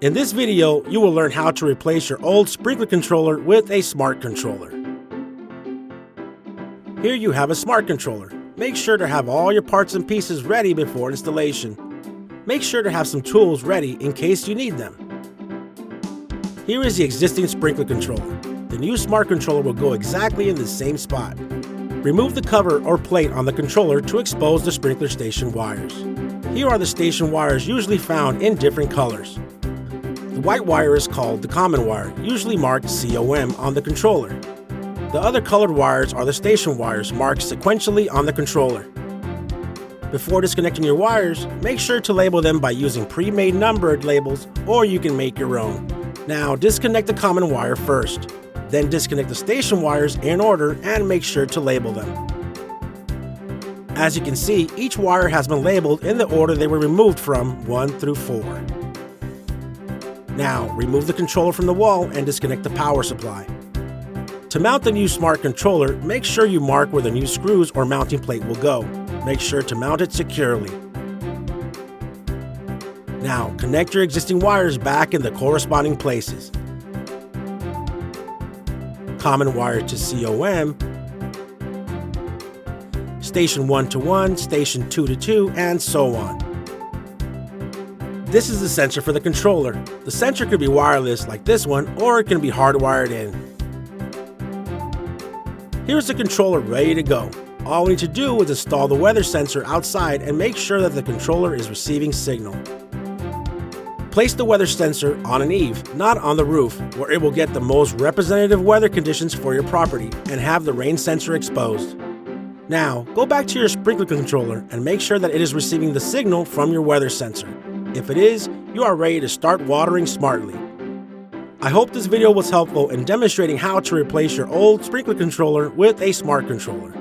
In this video, you will learn how to replace your old sprinkler controller with a smart controller. Here you have a smart controller. Make sure to have all your parts and pieces ready before installation. Make sure to have some tools ready in case you need them. Here is the existing sprinkler controller. The new smart controller will go exactly in the same spot. Remove the cover or plate on the controller to expose the sprinkler station wires. Here are the station wires usually found in different colors. The white wire is called the common wire, usually marked COM on the controller. The other colored wires are the station wires marked sequentially on the controller. Before disconnecting your wires, make sure to label them by using pre-made numbered labels, or you can make your own. Now disconnect the common wire first. Then disconnect the station wires in order and make sure to label them. As you can see, each wire has been labeled in the order they were removed from 1 through 4. Now, remove the controller from the wall and disconnect the power supply. To mount the new smart controller, make sure you mark where the new screws or mounting plate will go. Make sure to mount it securely. Now, connect your existing wires back in the corresponding places. Common wire to COM, station 1 to 1, station 2 to 2, and so on. This is the sensor for the controller. The sensor could be wireless like this one, or it can be hardwired in. Here's the controller ready to go. All we need to do is install the weather sensor outside and make sure that the controller is receiving signal. Place the weather sensor on an eave, not on the roof, where it will get the most representative weather conditions for your property, and have the rain sensor exposed. Now, go back to your sprinkler controller and make sure that it is receiving the signal from your weather sensor. If it is, you are ready to start watering smartly. I hope this video was helpful in demonstrating how to replace your old sprinkler controller with a smart controller.